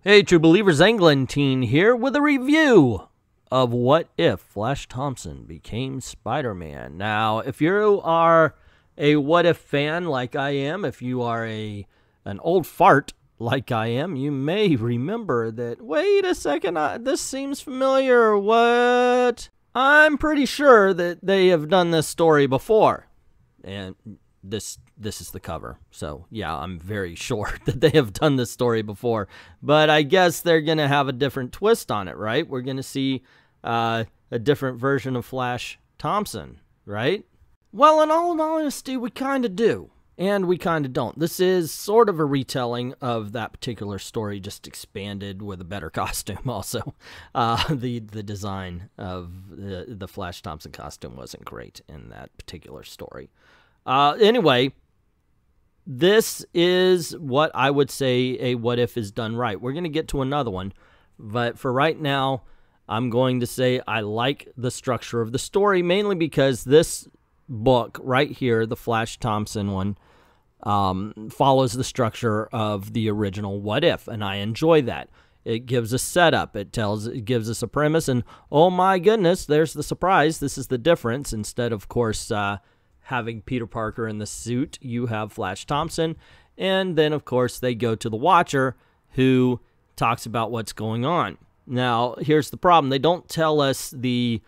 Hey, true believers, Englentine here with a review of What If Flash Thompson Became Spider-Man. Now, if you are a What If fan like I am, if you are an old fart like I am, you may remember that, wait a second, this seems familiar. What? I'm pretty sure that they have done this story before. And this is the cover. So, yeah, I'm very sure that they have done this story before. But I guess they're going to have a different twist on it, right? We're going to see a different version of Flash Thompson, right? Well, in all honesty, we kind of do. And we kind of don't. This is sort of a retelling of that particular story, just expanded with a better costume also. The design of the Flash Thompson costume wasn't great in that particular story. Anyway, this is what I would say a what if is done right. We're going to get to another one, but for right now, I'm going to say I like the structure of the story, mainly because this book right here, the Flash Thompson one, follows the structure of the original What If, and I enjoy that. It gives a setup. It gives us a premise, and oh my goodness, there's the surprise. This is the difference. Instead, of course, having Peter Parker in the suit, you have Flash Thompson, and then, of course, they go to the Watcher, who talks about what's going on. Now, here's the problem. They don't tell us the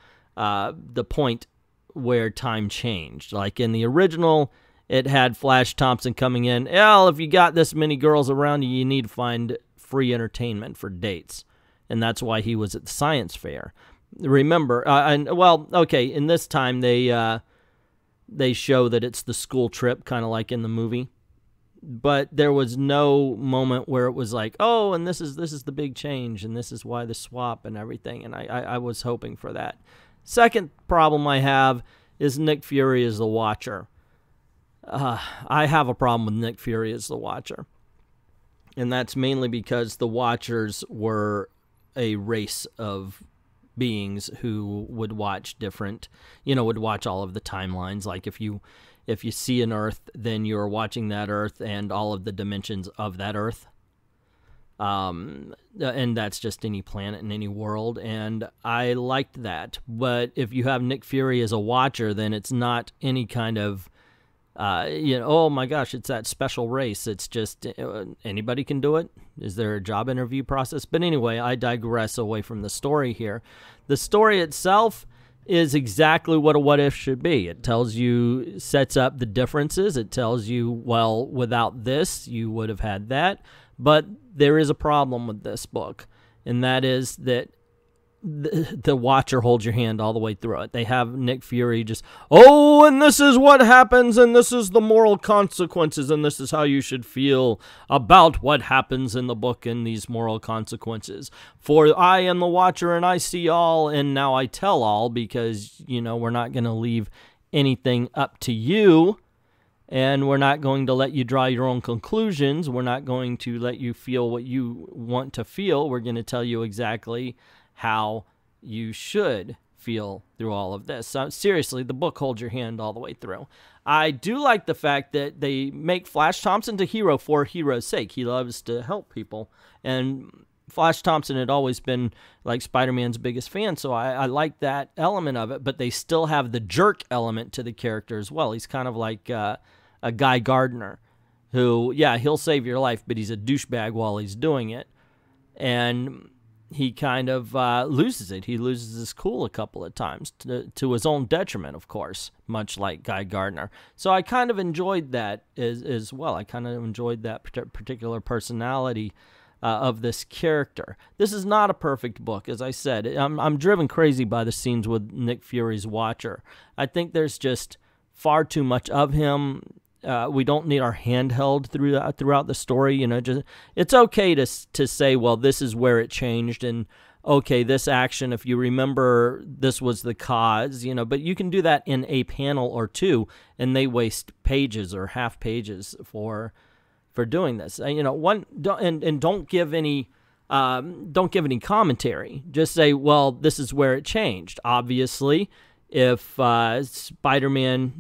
point where time changed. Like in the original, it had Flash Thompson coming in. Well, if you got this many girls around you, you need to find free entertainment for dates. And that's why he was at the science fair. Remember, in this time, they show that it's the school trip, kind of like in the movie. But there was no moment where it was like, oh, and this is the big change, and this is why the swap and everything. And I was hoping for that. Second problem I have is Nick Fury as the Watcher. I have a problem with Nick Fury as the Watcher. And that's mainly because the Watchers were a race of beings who would watch would watch all of the timelines. Like if you see an Earth, then you're watching that Earth and all of the dimensions of that Earth. And that's just any planet in any world, and I liked that. But if you have Nick Fury as a Watcher, then it's not any kind of, oh my gosh, it's that special race. It's just anybody can do it. Is there a job interview process? But anyway, I digress away from the story here. The story itself is exactly what a what if should be. It tells you, sets up the differences. It tells you, well, without this, you would have had that. But there is a problem with this book, and that is that the Watcher holds your hand all the way through it. They have Nick Fury just, oh, and this is what happens, and this is the moral consequences, and this is how you should feel about what happens in the book and these moral consequences. For I am the Watcher, and I see all, and now I tell all, because, we're not going to leave anything up to you. And we're not going to let you draw your own conclusions. We're not going to let you feel what you want to feel. We're going to tell you exactly how you should feel through all of this. So seriously, the book holds your hand all the way through. I do like the fact that they make Flash Thompson a hero for hero's sake. He loves to help people. And Flash Thompson had always been like Spider-Man's biggest fan, so I like that element of it. But they still have the jerk element to the character as well. He's kind of like a Guy Gardner who, yeah, he'll save your life, but he's a douchebag while he's doing it. And he kind of loses it. He loses his cool a couple of times to his own detriment, of course, much like Guy Gardner. So I kind of enjoyed that as well. I kind of enjoyed that particular personality of this character. This is not a perfect book, as I said. I'm driven crazy by the scenes with Nick Fury's Watcher. I think there's just far too much of him. We don't need our hand held throughout the story. Just it's okay to say, well, this is where it changed, and okay, this action, if you remember, this was the cause. But you can do that in a panel or two, and they waste pages or half pages for doing this. Don't give any commentary. Just say, well, this is where it changed. Obviously, if Spider-Man,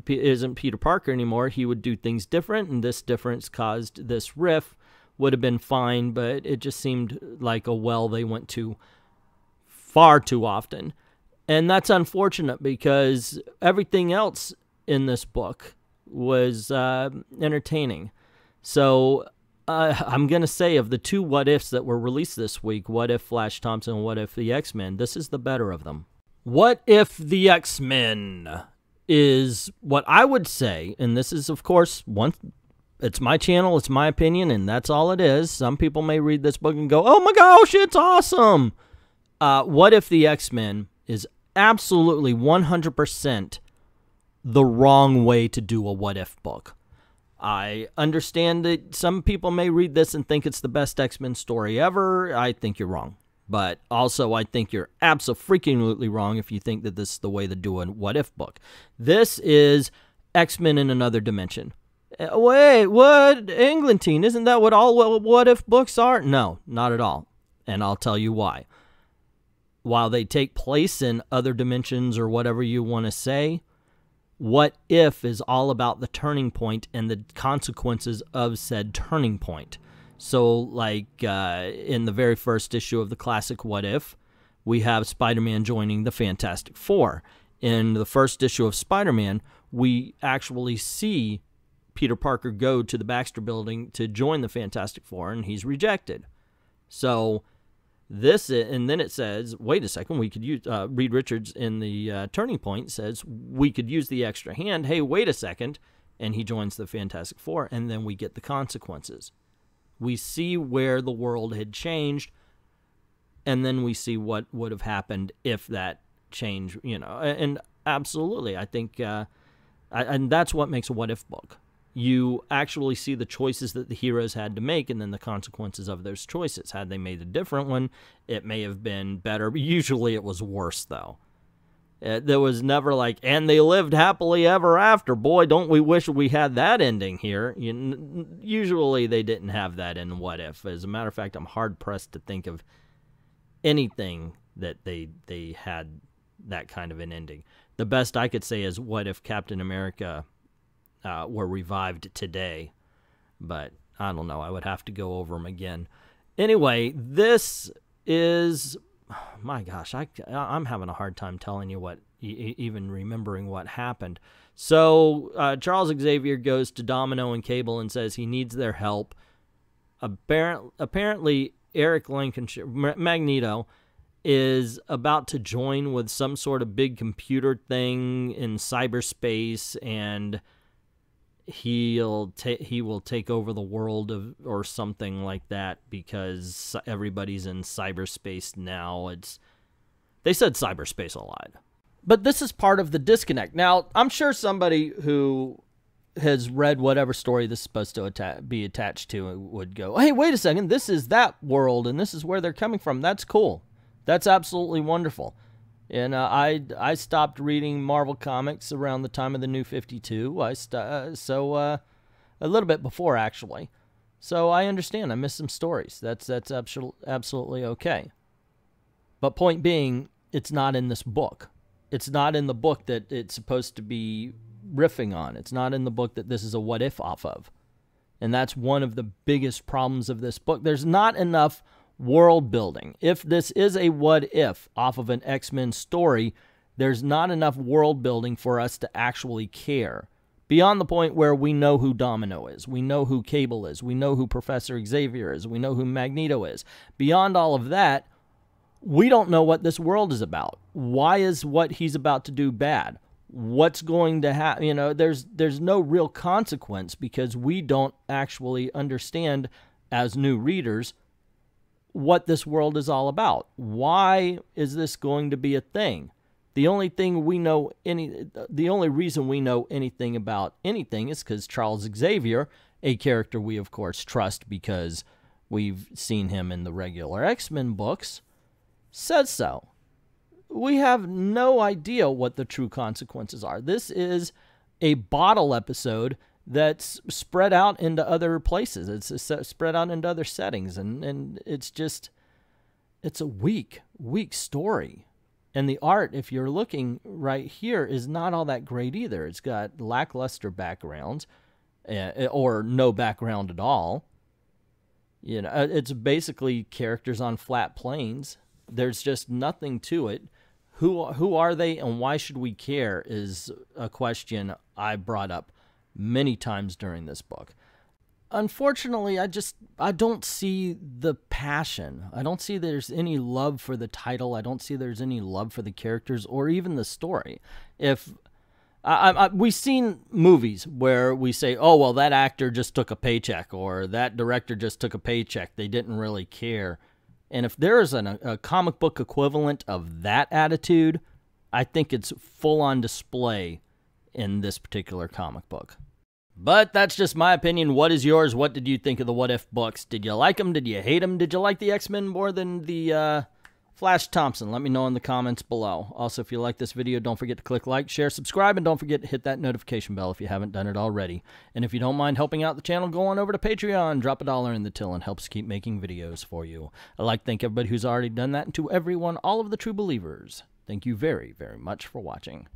isn't Peter Parker anymore, he would do things different, and this difference caused this rift would have been fine, but it just seemed like a well they went to far too often. And that's unfortunate because everything else in this book was entertaining. So I'm going to say of the two what ifs that were released this week, what if Flash Thompson, what if the X-Men, this is the better of them. What if the X-Men is what I would say, and this is, of course, it's my channel, it's my opinion, and that's all it is. Some people may read this book and go, oh my gosh, it's awesome. What if the X-Men is absolutely 100% the wrong way to do a what if book. I understand that some people may read this and think it's the best X-Men story ever. I think you're wrong. But also, I think you're absolutely wrong if you think that this is the way to do a what-if book. This is X-Men in another dimension. Wait, what? Englentine, isn't that what all what-if books are? No, not at all. And I'll tell you why. While they take place in other dimensions or whatever you want to say, what if is all about the turning point and the consequences of said turning point. So, like in the very first issue of the classic What If, we have Spider-Man joining the Fantastic Four. In the first issue of Spider-Man, we actually see Peter Parker go to the Baxter Building to join the Fantastic Four, and he's rejected. So, and then it says, wait a second, we could use, Reed Richards in the Turning Point says, we could use the extra hand. Hey, wait a second. And he joins the Fantastic Four, and then we get the consequences. We see where the world had changed, and then we see what would have happened if that change, and absolutely, I think, and that's what makes a what-if book. You actually see the choices that the heroes had to make and then the consequences of those choices. Had they made a different one, it may have been better. Usually it was worse, though. There was never like, and they lived happily ever after. Boy, don't we wish we had that ending here. Usually they didn't have that in What If. As a matter of fact, I'm hard-pressed to think of anything that they had that kind of an ending. The best I could say is what if Captain America were revived today, but I don't know. I would have to go over them again. Anyway, this is, my gosh, I'm having a hard time telling you what, even remembering what happened. So Charles Xavier goes to Domino and Cable and says he needs their help. Apparently, Eric Lancashire, Magneto, is about to join with some sort of big computer thing in cyberspace, and he will take over the world or something like that because everybody's in cyberspace now. They said cyberspace a lot. But this is part of the disconnect. Now, I'm sure somebody who has read whatever story this is supposed to be attached to would go, hey, wait a second, this is that world and this is where they're coming from. That's cool. That's absolutely wonderful. And I stopped reading Marvel Comics around the time of the New 52. A little bit before, actually. So I understand. I missed some stories. That's absolutely okay. But point being, it's not in this book. It's not in the book that it's supposed to be riffing on. It's not in the book that this is a what if off of. And that's one of the biggest problems of this book. There's not enough world building. If this is a what if off of an X-Men story, there's not enough world building for us to actually care. Beyond the point where we know who Domino is, we know who Cable is, we know who Professor Xavier is, we know who Magneto is. Beyond all of that, we don't know what this world is about. Why is what he's about to do bad? What's going to happen? There's no real consequence because we don't actually understand as new readers what this world is all about. Why is this going to be a thing? The only reason we know anything about anything is because Charles Xavier, a character we of course trust because we've seen him in the regular X-Men books, says so. We have no idea what the true consequences are. This is a bottle episode that's spread out into other places. It's spread out into other settings, and it's a weak story. And the art, if you're looking right here, is not all that great either. It's got lackluster backgrounds, or no background at all. You know, it's basically characters on flat planes. There's just nothing to it. Who are they and why should we care is a question I brought up many times during this book. Unfortunately, I don't see the passion. I don't see there's any love for the title. I don't see there's any love for the characters or even the story. If we've seen movies where we say, oh, well, that actor just took a paycheck or that director just took a paycheck. They didn't really care. And if there is a comic book equivalent of that attitude, I think it's full on display in this particular comic book. But that's just my opinion. What is yours? What did you think of the What If books? Did you like them? Did you hate them? Did you like the X-Men more than the Flash Thompson? Let me know in the comments below. Also, if you like this video, don't forget to click like, share, subscribe, and don't forget to hit that notification bell if you haven't done it already. And if you don't mind helping out the channel, go on over to Patreon, drop $1 in the till, and helps keep making videos for you. I'd like to thank everybody who's already done that, and to everyone, all of the true believers, thank you very, very much for watching.